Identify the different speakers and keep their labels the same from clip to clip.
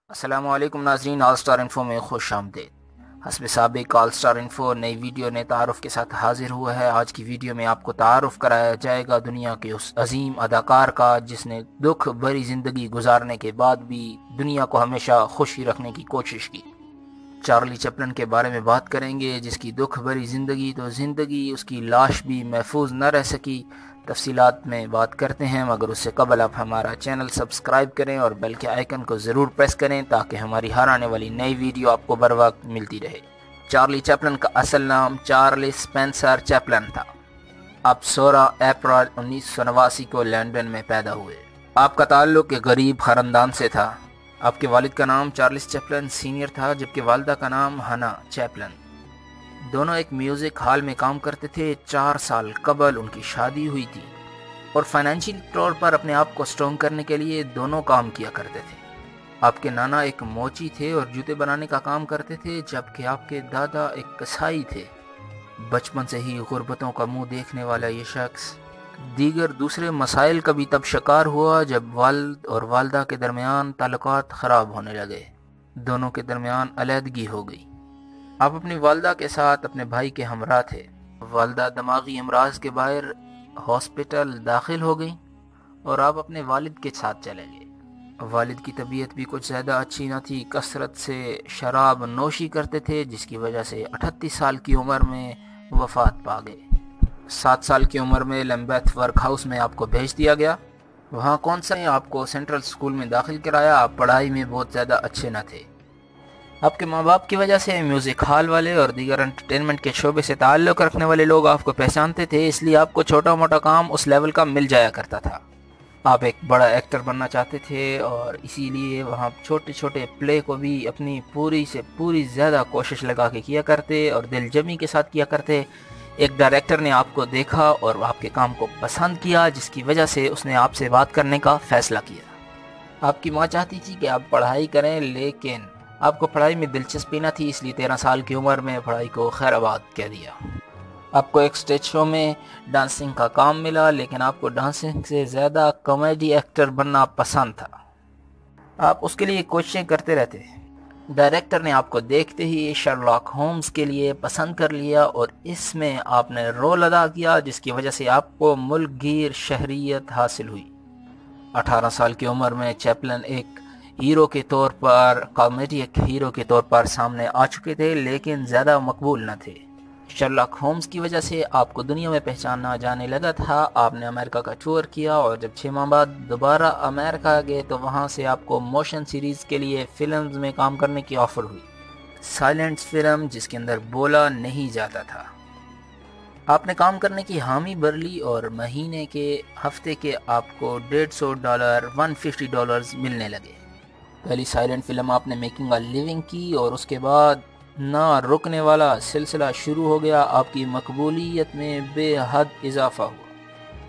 Speaker 1: السلام علیکم ناظرین، آل سٹار انفو میں خوش آمدید۔ حسب سابق آل سٹار انفو نئی ویڈیو نئے تعارف کے ساتھ حاضر ہوا ہے۔ آج کی ویڈیو میں آپ کو تعارف کرایا جائے گا دنیا کے اس عظیم اداکار کا جس نے دکھ بھری زندگی گزارنے کے بعد بھی دنیا کو ہمیشہ خوشی رکھنے کی کوشش کی۔ چارلی چپلن کے بارے میں بات کریں گے، جس کی دکھ بھری زندگی اس کی لاش بھی محفوظ نہ رہ سکی۔ تفصیلات میں بات کرتے ہیں، مگر اس سے قبل آپ ہمارا چینل سبسکرائب کریں اور بیل کے آئیکن کو ضرور پریس کریں تاکہ ہماری ہر آنے والی نئی ویڈیو آپ کو بر وقت ملتی رہے۔ چارلی چپلن کا اصل نام چارلس اسپینسر چپلن تھا۔ آپ 16 اپریل 1989 کو لندن میں پیدا ہوئے۔ آپ کا تعلق ایک غریب خاندان سے تھا۔ آپ کے والد کا نام چارلس چپلن سینئر تھا، جبکہ والدہ کا نام ہنا چپلن۔ دونوں ایک میوزک ہال میں کام کرتے تھے۔ 4 سال قبل ان کی شادی ہوئی تھی اور فائنینشیل طور پر اپنے آپ کو سٹرونگ کرنے کے لیے دونوں کام کیا کرتے تھے۔ آپ کے نانا ایک موچی تھے اور جوتے بنانے کا کام کرتے تھے، جبکہ آپ کے دادا ایک کسائی تھے۔ بچپن سے ہی غربتوں کا منہ دیکھنے والا یہ شخص دیگر دوسرے مسائل کا بھی تب شکار ہوا جب والد اور والدہ کے درمیان تعلقات خراب ہونے لگے۔ دونوں کے درمیان علیحدگی ہو گئی۔ آپ اپنی والدہ کے ساتھ اپنے بھائی کے ہمراہ تھے۔ والدہ دماغی امراض کے باعث ہاسپٹل داخل ہو گئیں اور آپ اپنے والد کے ساتھ چلے گئے۔ والد کی طبیعت بھی کچھ زیادہ اچھی نہ تھی، کثرت سے شراب نوشی کرتے تھے، جس کی وجہ سے 38 سال کی عمر میں وفات پا گئے۔ 7 سال کی عمر میں لمبیتھ ورک ہاؤس میں آپ کو بھیج دیا گیا۔ وہاں کون سا آپ کو سینٹرل اسکول میں داخل کرایا۔ آپ پڑھائی میں بہت زیادہ اچھے نہ تھے۔ آپ کے ماں باپ کی وجہ سے میوزک ہال والے اور دیگر انٹرٹینمنٹ کے شعبے سے تعلق رکھنے والے لوگ آپ کو پہچانتے تھے، اس لیے آپ کو چھوٹا موٹا کام اس لیول کا مل جایا کرتا تھا۔ آپ ایک بڑا ایکٹر بننا چاہتے تھے اور اسی لیے وہاں چھوٹے چھوٹے پلے کو بھی اپنی پوری سے پوری زیادہ کوشش لگا کے کیا کرتے اور دل جمی کے ساتھ کیا کرتے۔ ایک ڈائریکٹر نے آپ کو دیکھا اور آپ کے کام کو پسند کیا، جس کی وجہ سے اس نے آپ سے بات کرنے کا فیصلہ کیا۔ آپ کی ماں چاہتی تھی کہ آپ پڑھائی کریں، لیکن آپ کو پڑھائی میں دلچسپی نہ تھی، اس لیے 13 سال کی عمر میں پڑھائی کو خیر آباد کہہ دیا۔ آپ کو ایک سٹیج شو میں ڈانسنگ کا کام ملا، لیکن آپ کو ڈانسنگ سے زیادہ کامیڈی ایکٹر بننا پسند تھا۔ آپ اس کے لیے کوششیں کرتے رہتے۔ ڈائریکٹر نے آپ کو دیکھتے ہی شرلاک ہومز کے لیے پسند کر لیا اور اس میں آپ نے رول ادا کیا، جس کی وجہ سے آپ کو ملک گیر شہریت حاصل ہوئی۔ 18 سال کی عمر میں چیپلن ایک ہیرو کے طور پر کامیڈی ہیرو کے طور پر سامنے آ چکے تھے، لیکن زیادہ مقبول نہ تھے۔ شرلاک ہومز کی وجہ سے آپ کو دنیا میں پہچانا جانے لگا تھا۔ آپ نے امریکہ کا ٹور کیا اور جب 6 ماہ بعد دوبارہ امریکہ گئے تو وہاں سے آپ کو موشن سیریز کے لیے فلمز میں کام کرنے کی آفر ہوئی۔ سائلنٹ فلم، جس کے اندر بولا نہیں جاتا تھا۔ آپ نے کام کرنے کی حامی بھر لی اور مہینے کے ہفتے کے آپ کو $150 $150 ملنے لگے۔ پہلی سائلنٹ فلم آپ نے میکنگ اے لیونگ کی اور اس کے بعد نہ رکنے والا سلسلہ شروع ہو گیا۔ آپ کی مقبولیت میں بے حد اضافہ ہوا۔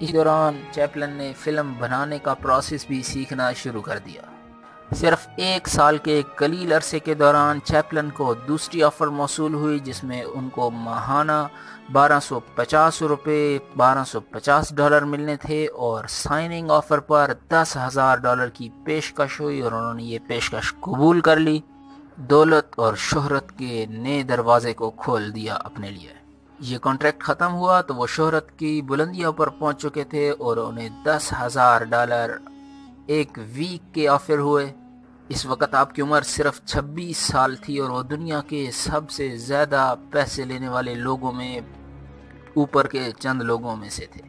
Speaker 1: اس دوران چیپلن نے فلم بنانے کا پروسیس بھی سیکھنا شروع کر دیا۔ صرف 1 سال کے قلیل عرصے کے دوران چیپلن کو دوسری آفر موصول ہوئی، جس میں ان کو ماہانہ $1250 ملنے تھے اور سائننگ آفر پر $10,000 کی پیشکش ہوئی اور انہوں نے یہ پیشکش قبول کر لی۔ دولت اور شہرت کے نئے دروازے کو کھول دیا اپنے لیے۔ یہ کانٹریکٹ ختم ہوا تو وہ شہرت کی بلندیوں پر پہنچ چکے تھے اور انہیں $10,000 ایک ویک کے آفر ہوئے۔ اس وقت آپ کی عمر صرف 26 سال تھی اور وہ دنیا کے سب سے زیادہ پیسے لینے والے لوگوں میں اوپر کے چند لوگوں میں سے تھے۔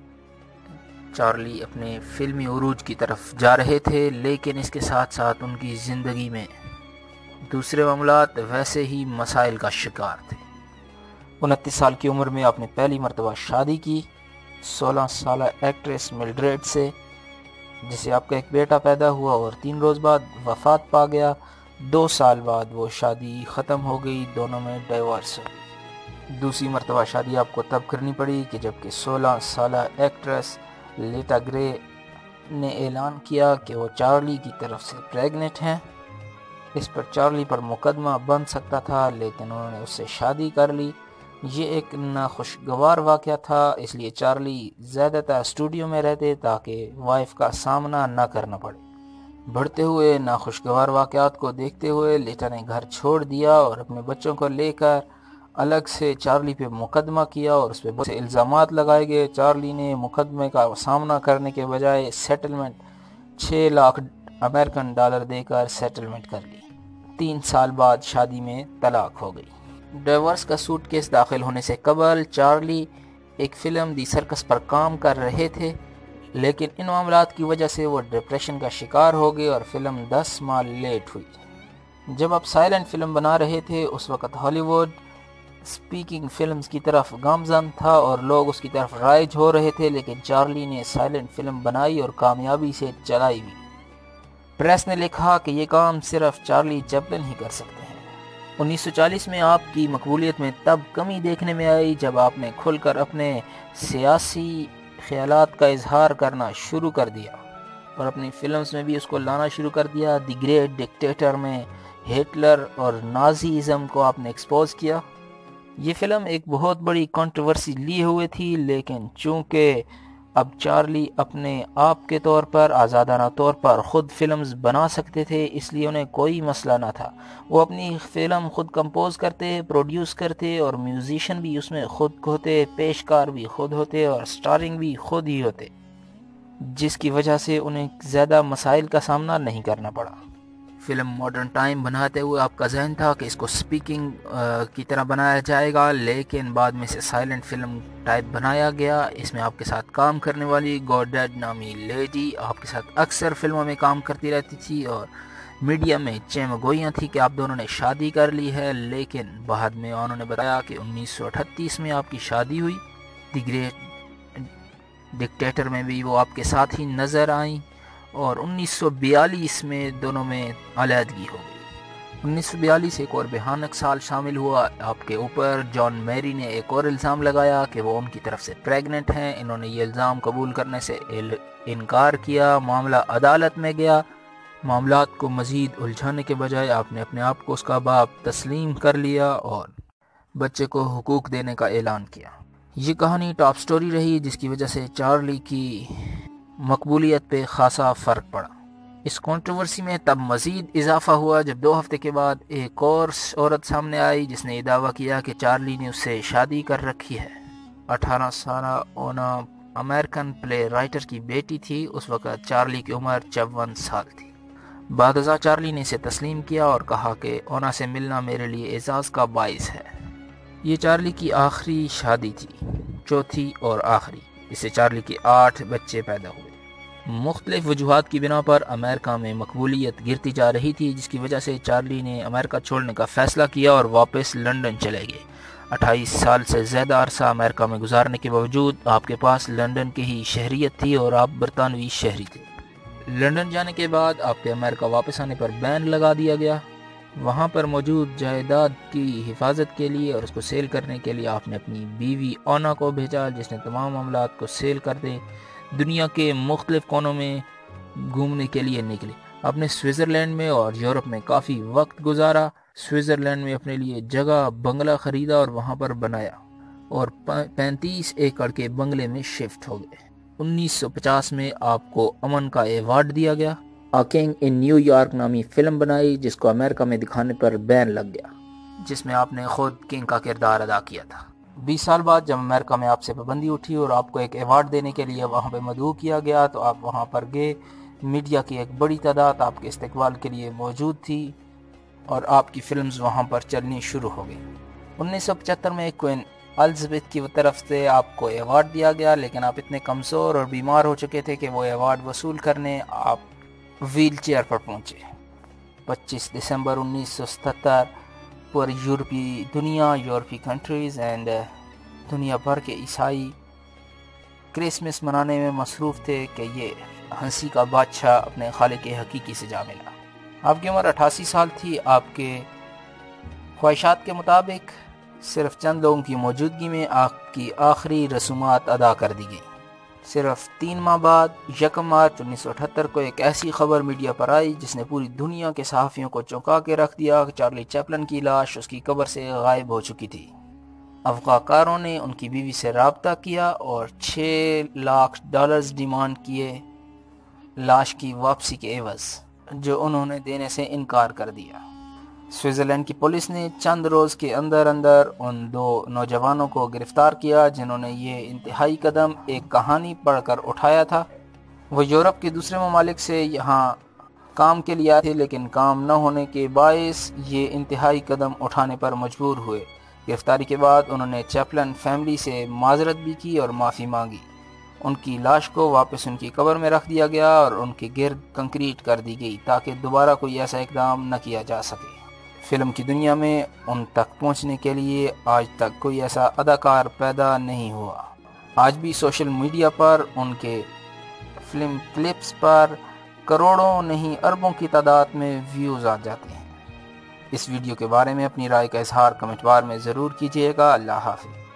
Speaker 1: چارلی اپنے فلمی عروج کی طرف جا رہے تھے، لیکن اس کے ساتھ ساتھ ان کی زندگی میں دوسرے معاملات ویسے ہی مسائل کا شکار تھے۔ 29 سال کی عمر میں آپ نے پہلی مرتبہ شادی کی 16 سالہ ایکٹریس ملڈریڈ سے، جس سے آپ کا ایک بیٹا پیدا ہوا اور 3 روز بعد وفات پا گیا۔ 2 سال بعد وہ شادی ختم ہو گئی، دونوں میں ڈائیورس ہو گئی۔ دوسری مرتبہ شادی آپ کو تب کرنی پڑی کہ جبکہ 16 سالہ ایکٹریس لیٹا گرے نے اعلان کیا کہ وہ چارلی کی طرف سے پریگننٹ ہیں۔ اس پر چارلی پر مقدمہ بن سکتا تھا، لیکن انہوں نے اس سے شادی کر لی۔ یہ ایک ناخوشگوار واقعہ تھا، اس لیے چارلی زیادہ تر اسٹوڈیو میں رہتے تاکہ وائف کا سامنا نہ کرنا پڑے۔ بڑھتے ہوئے ناخوشگوار واقعات کو دیکھتے ہوئے لیٹا نے گھر چھوڑ دیا اور اپنے بچوں کو لے کر الگ سے چارلی پہ مقدمہ کیا اور اس پہ بہت سے الزامات لگائے گئے۔ چارلی نے مقدمے کا سامنا کرنے کے بجائے سیٹلمنٹ 6 لاکھ امریکن ڈالر دے کر سیٹلمنٹ کر لی۔ 3 سال بعد شادی میں طلاق ہو گئی۔ ڈیورس کا سوٹ کیس داخل ہونے سے قبل چارلی ایک فلم دی سرکس پر کام کر رہے تھے، لیکن ان معاملات کی وجہ سے وہ ڈپریشن کا شکار ہو گئے اور فلم 10 ماہ لیٹ ہوئی۔ جب آپ سائلنٹ فلم بنا رہے تھے اس وقت ہالی ووڈ سپیکنگ فلمز کی طرف گامزن تھا اور لوگ اس کی طرف رائج ہو رہے تھے، لیکن چارلی نے سائلنٹ فلم بنائی اور کامیابی سے چلائی بھی۔ پریس نے لکھا کہ یہ کام صرف چارلی چیپلن ہی کر سکتے ہیں۔ 1940 میں آپ کی مقبولیت میں تب کمی دیکھنے میں آئی جب آپ نے کھل کر اپنے سیاسی خیالات کا اظہار کرنا شروع کر دیا اور اپنی فلمز میں بھی اس کو لانا شروع کر دیا۔ دی گریٹ ڈکٹیٹر میں ہٹلر اور نازیزم کو آپ نے ایکسپوز کیا۔ یہ فلم ایک بہت بڑی کنٹروورسی لیے ہوئے تھی، لیکن چونکہ اب چارلی اپنے آپ کے طور پر آزادانہ طور پر خود فلمز بنا سکتے تھے، اس لیے انہیں کوئی مسئلہ نہ تھا۔ وہ اپنی فلم خود کمپوز کرتے، پروڈیوس کرتے اور میوزیشین بھی اس میں خود ہوتے، پیشکار بھی خود ہوتے اور سٹارنگ بھی خود ہی ہوتے، جس کی وجہ سے انہیں زیادہ مسائل کا سامنا نہیں کرنا پڑا۔ فلم ماڈرن ٹائم بناتے ہوئے آپ کا ذہن تھا کہ اس کو سپیکنگ کی طرح بنایا جائے گا، لیکن بعد میں سے سائلنٹ فلم ٹائپ بنایا گیا۔ اس میں آپ کے ساتھ کام کرنے والی گوڈیڈ نامی لیڈی آپ کے ساتھ اکثر فلموں میں کام کرتی رہتی تھی اور میڈیا میں چمگوئیاں تھی کہ آپ دونوں نے شادی کر لی ہے، لیکن بعد میں انہوں نے بتایا کہ 1938 میں آپ کی شادی ہوئی۔ دی گریٹ ڈکٹیٹر میں بھی وہ آپ کے ساتھ ہی نظر آئیں اور 1942 میں دونوں میں علیحدگی ہو گئی۔ 1942 ایک اور بھیانک سال شامل ہوا آپ کے اوپر۔ جان میری نے ایک اور الزام لگایا کہ وہ ان کی طرف سے پریگننٹ ہیں۔ انہوں نے یہ الزام قبول کرنے سے انکار کیا۔ معاملہ عدالت میں گیا۔ معاملات کو مزید الجھانے کے بجائے آپ نے اپنے آپ کو اس کا باپ تسلیم کر لیا اور بچے کو حقوق دینے کا اعلان کیا۔ یہ کہانی ٹاپ سٹوری رہی، جس کی وجہ سے چارلی کی مقبولیت پہ خاصا فرق پڑا۔ اس کنٹروورسی میں تب مزید اضافہ ہوا جب 2 ہفتے کے بعد ایک اور عورت سامنے آئی جس نے یہ دعویٰ کیا کہ چارلی نے اس سے شادی کر رکھی ہے۔ 18 سالہ اونا امریکن پلے رائٹر کی بیٹی تھی۔ اس وقت چارلی کی عمر 54 سال تھی۔ بعد ازاں چارلی نے اسے تسلیم کیا اور کہا کہ اونا سے ملنا میرے لیے اعزاز کا باعث ہے۔ یہ چارلی کی آخری شادی تھی، چوتھی اور آخری۔ اس سے چارلی کے 8 بچے پیدا ہوئے۔ مختلف وجوہات کی بنا پر امریکہ میں مقبولیت گرتی جا رہی تھی، جس کی وجہ سے چارلی نے امریکہ چھوڑنے کا فیصلہ کیا اور واپس لندن چلے گئے۔ 28 سال سے زیادہ عرصہ امریکہ میں گزارنے کے باوجود آپ کے پاس لندن کی ہی شہریت تھی اور آپ برطانوی شہری تھے۔ لندن جانے کے بعد آپ کے امریکہ واپس آنے پر بین لگا دیا گیا۔ وہاں پر موجود جائیداد کی حفاظت کے لیے اور اس کو سیل کرنے کے لیے آپ نے اپنی بیوی اونا کو بھیجا، جس نے تمام معاملات کو سیل کر دے دنیا کے مختلف کونوں میں گھومنے کے لیے نکلی۔ آپ نے سوئٹزرلینڈ میں اور یورپ میں کافی وقت گزارا۔ سوئٹزرلینڈ میں اپنے لیے جگہ بنگلہ خریدا اور وہاں پر بنایا اور 35 ایکڑ کے بنگلے میں شفٹ ہو گئے۔ 1950 میں آپ کو امن کا ایوارڈ دیا گیا۔ A King in New York نامی فلم بنائی جس کو امریکہ میں دکھانے پر بین لگ گیا، جس میں آپ نے خود کنگ کا کردار ادا کیا تھا۔ 20 سال بعد جب امریکہ میں آپ سے پابندی اٹھی اور آپ کو ایک ایوارڈ دینے کے لیے وہاں پہ مدعو کیا گیا تو آپ وہاں پر گئے۔ میڈیا کی ایک بڑی تعداد آپ کے استقبال کے لیے موجود تھی اور آپ کی فلمز وہاں پر چلنی شروع ہو گئی۔ 1975 میں کوئن الزبتھ کی طرف سے آپ کو ایوارڈ دیا گیا، لیکن آپ اتنے کمزور اور بیمار ہو چکے تھے کہ وہ ایوارڈ وصول کرنے آپ ویل چیئر پر پہنچے۔ 25 دسمبر 1977 پر یورپی دنیا، یورپی کنٹریز اینڈ دنیا بھر کے عیسائی کرسمس منانے میں مصروف تھے کہ یہ ہنسی کا بادشاہ اپنے خالق حقیقی سے جا ملا۔ آپ کی عمر 88 سال تھی۔ آپ کے خواہشات کے مطابق صرف چند لوگوں کی موجودگی میں آپ کی آخری رسومات ادا کر دی گئی۔ صرف 3 ماہ بعد 1 مارچ 1978 کو ایک ایسی خبر میڈیا پر آئی جس نے پوری دنیا کے صحافیوں کو چونکا کے رکھ دیا کہ چارلی چیپلن کی لاش اس کی قبر سے غائب ہو چکی تھی۔ افغان کاروں نے ان کی بیوی سے رابطہ کیا اور $6 لاکھ ڈیمانڈ کیے لاش کی واپسی کے عوض۔ جو انہوں نے دینے سے انکار کر دیا۔ سوئٹزرلینڈ کی پولیس نے چند روز کے اندر ان 2 نوجوانوں کو گرفتار کیا جنہوں نے یہ انتہائی قدم ایک کہانی پڑھ کر اٹھایا تھا۔ وہ یورپ کے دوسرے ممالک سے یہاں کام کے لیے آئے تھے، لیکن کام نہ ہونے کے باعث یہ انتہائی قدم اٹھانے پر مجبور ہوئے۔ گرفتاری کے بعد انہوں نے چیپلن فیملی سے معذرت بھی کی اور معافی مانگی۔ ان کی لاش کو واپس ان کی قبر میں رکھ دیا گیا اور ان کے گرد کنکریٹ کر دی گئی تاکہ دوبارہ کوئی ایسا اقدام نہ کیا جا سکے۔ فلم کی دنیا میں ان تک پہنچنے کے لیے آج تک کوئی ایسا اداکار پیدا نہیں ہوا۔ آج بھی سوشل میڈیا پر ان کے فلم کلپس پر کروڑوں نہیں اربوں کی تعداد میں ویوز آ جاتے ہیں۔ اس ویڈیو کے بارے میں اپنی رائے کا اظہار کمنٹ بار میں ضرور کیجیے گا۔ اللہ حافظ۔